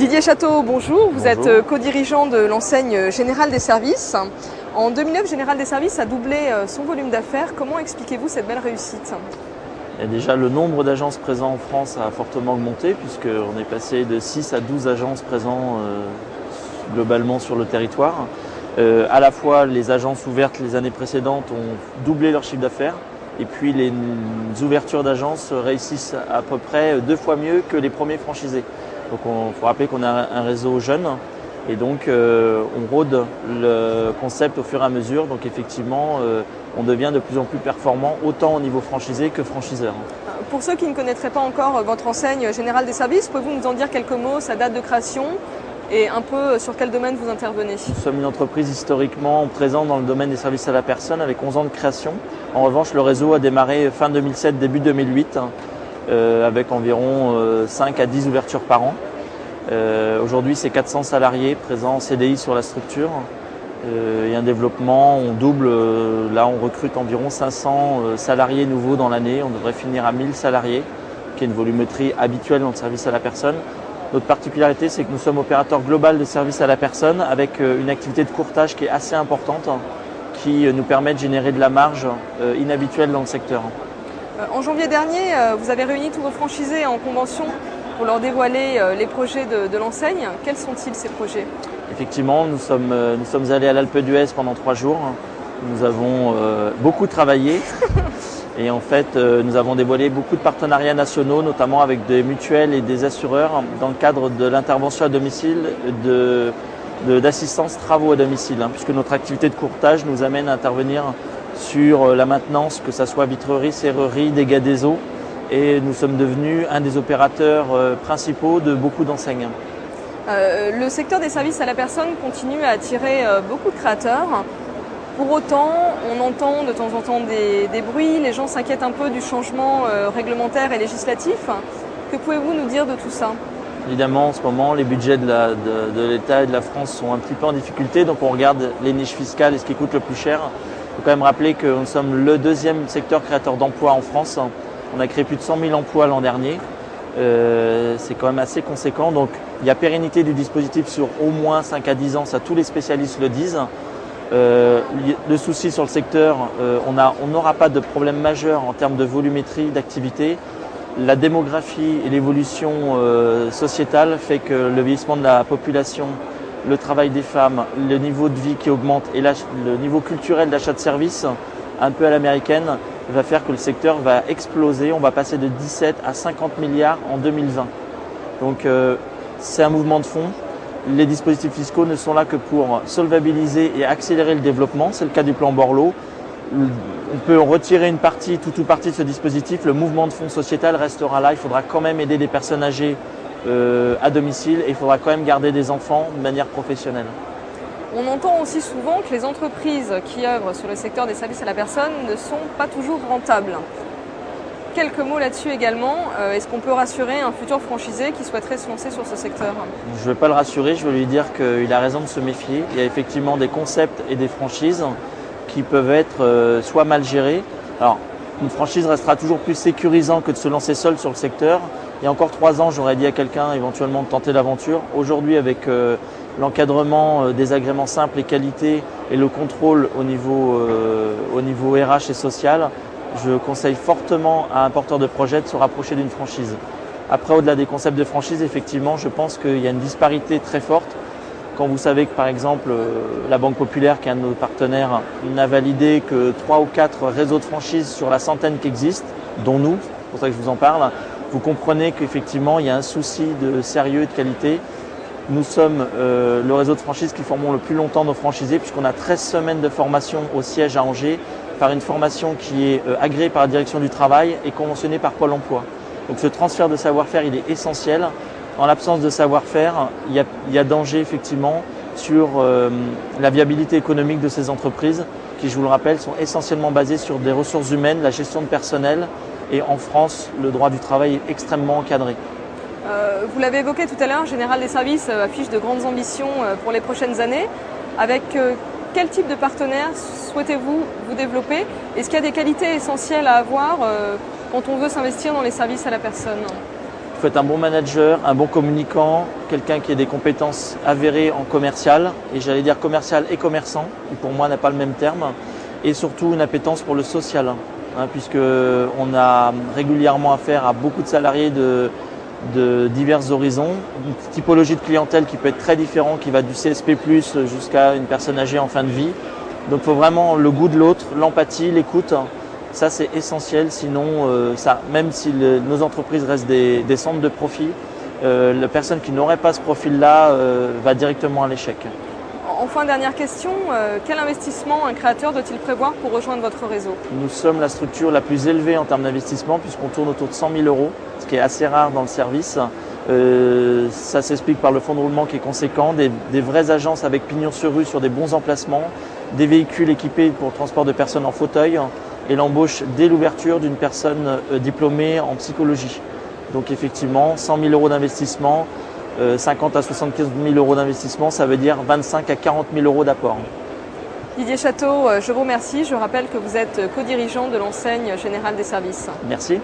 Didier Château, bonjour. Vous êtes co-dirigeant de l'enseigne Générale des Services. En 2009, Générale des Services a doublé son volume d'affaires. Comment expliquez-vous cette belle réussite? Et déjà, le nombre d'agences présentes en France a fortement augmenté puisqu'on est passé de 6 à 12 agences présentes globalement sur le territoire. À la fois, les agences ouvertes les années précédentes ont doublé leur chiffre d'affaires et puis les ouvertures d'agences réussissent à peu près 2 fois mieux que les premiers franchisés. Donc il faut rappeler qu'on a un réseau jeune et donc on rôde le concept au fur et à mesure. Donc effectivement, on devient de plus en plus performant autant au niveau franchisé que franchiseur. Pour ceux qui ne connaîtraient pas encore votre enseigne Générale des Services, pouvez-vous nous en dire quelques mots, sa date de création et un peu sur quel domaine vous intervenez? Nous sommes une entreprise historiquement présente dans le domaine des services à la personne avec 11 ans de création. En revanche, le réseau a démarré fin 2007, début 2008 avec environ 5 à 10 ouvertures par an. Aujourd'hui, c'est 400 salariés présents en CDI sur la structure. Et un développement, on double, là on recrute environ 500 salariés nouveaux dans l'année. On devrait finir à 1000 salariés, qui est une volumétrie habituelle dans le service à la personne. Notre particularité, c'est que nous sommes opérateur global de service à la personne avec une activité de courtage qui est assez importante, qui nous permet de générer de la marge inhabituelle dans le secteur. En janvier dernier, vous avez réuni tous vos franchisés en convention pour leur dévoiler les projets de l'enseigne. Quels sont-ils ces projets? Effectivement, nous sommes allés à l'Alpe d'Huez pendant 3 jours. Nous avons beaucoup travaillé. Et en fait, nous avons dévoilé beaucoup de partenariats nationaux, notamment avec des mutuelles et des assureurs, dans le cadre de l'intervention à domicile, d'assistance travaux à domicile, puisque notre activité de courtage nous amène à intervenir sur la maintenance, que ce soit vitrerie, serrurerie, dégâts des eaux. Et nous sommes devenus un des opérateurs principaux de beaucoup d'enseignes. Le secteur des services à la personne continue à attirer beaucoup de créateurs. Pour autant, on entend de temps en temps des bruits, les gens s'inquiètent un peu du changement réglementaire et législatif. Que pouvez-vous nous dire de tout ça? Évidemment, en ce moment, les budgets de l'État et de la France sont un petit peu en difficulté, donc on regarde les niches fiscales et ce qui coûte le plus cher. Il faut quand même rappeler que nous sommes le 2e secteur créateur d'emplois en France. On a créé plus de 100 000 emplois l'an dernier. C'est quand même assez conséquent. Donc il y a pérennité du dispositif sur au moins 5 à 10 ans, ça tous les spécialistes le disent. Le souci sur le secteur, on n'aura pas de problème majeur en termes de volumétrie d'activité. La démographie et l'évolution sociétale fait que le vieillissement de la population, le travail des femmes, le niveau de vie qui augmente et le niveau culturel d'achat de services, un peu à l'américaine, va faire que le secteur va exploser. On va passer de 17 à 50 milliards en 2020. Donc c'est un mouvement de fond. Les dispositifs fiscaux ne sont là que pour solvabiliser et accélérer le développement. C'est le cas du plan Borloo. On peut retirer une partie, tout ou partie de ce dispositif. Le mouvement de fond sociétal restera là. Il faudra quand même aider des personnes âgées à domicile et il faudra quand même garder des enfants de manière professionnelle. On entend aussi souvent que les entreprises qui œuvrent sur le secteur des services à la personne ne sont pas toujours rentables. Quelques mots là-dessus également. Est-ce qu'on peut rassurer un futur franchisé qui souhaiterait se lancer sur ce secteur? Je ne vais pas le rassurer, je vais lui dire qu'il a raison de se méfier. Il y a effectivement des concepts et des franchises qui peuvent être soit mal gérés. Alors, une franchise restera toujours plus sécurisant que de se lancer seul sur le secteur. Il y a encore 3 ans, j'aurais dit à quelqu'un éventuellement de tenter l'aventure. Aujourd'hui, avec l'encadrement des agréments simples et qualité et le contrôle au niveau RH et social, je conseille fortement à un porteur de projet de se rapprocher d'une franchise. Après, au-delà des concepts de franchise, effectivement, je pense qu'il y a une disparité très forte. Quand vous savez que, par exemple, la Banque Populaire, qui est un de nos partenaires, n'a validé que 3 ou 4 réseaux de franchises sur la centaine qui existent, dont nous, c'est pour ça que je vous en parle, vous comprenez qu'effectivement, il y a un souci de sérieux et de qualité. Nous sommes le réseau de franchises qui formons le plus longtemps nos franchisés, puisqu'on a 13 semaines de formation au siège à Angers, par une formation qui est agréée par la direction du travail et conventionnée par Pôle emploi. Donc ce transfert de savoir-faire, il est essentiel. En l'absence de savoir-faire, il y a danger effectivement sur la viabilité économique de ces entreprises qui, je vous le rappelle, sont essentiellement basées sur des ressources humaines, la gestion de personnel. Et en France, le droit du travail est extrêmement encadré. Vous l'avez évoqué tout à l'heure, Générale des Services affiche de grandes ambitions pour les prochaines années. Avec quel type de partenaires souhaitez-vous vous développer? Est-ce qu'il y a des qualités essentielles à avoir quand on veut s'investir dans les services à la personne? faut être un bon manager, un bon communicant, quelqu'un qui ait des compétences avérées en commercial, et j'allais dire commercial et commerçant, qui pour moi n'a pas le même terme, et surtout une appétence pour le social, puisqu'on a régulièrement affaire à beaucoup de salariés de divers horizons, une typologie de clientèle qui peut être très différente, qui va du CSP+, jusqu'à une personne âgée en fin de vie. Donc il faut vraiment le goût de l'autre, l'empathie, l'écoute. Ça, c'est essentiel, sinon, même si nos entreprises restent des centres de profit, la personne qui n'aurait pas ce profil-là va directement à l'échec. Enfin, dernière question, quel investissement un créateur doit-il prévoir pour rejoindre votre réseau? Nous sommes la structure la plus élevée en termes d'investissement, puisqu'on tourne autour de 100 000 €, ce qui est assez rare dans le service. Ça s'explique par le fonds de roulement qui est conséquent, des vraies agences avec pignon sur rue sur des bons emplacements, des véhicules équipés pour le transport de personnes en fauteuil, et l'embauche dès l'ouverture d'une personne diplômée en psychologie. Donc effectivement, 100 000 € d'investissement, 50 à 75 000 € d'investissement, ça veut dire 25 à 40 000 € d'apport. Didier Château, je vous remercie. Je rappelle que vous êtes co-dirigeant de l'enseigne Générale des Services. Merci.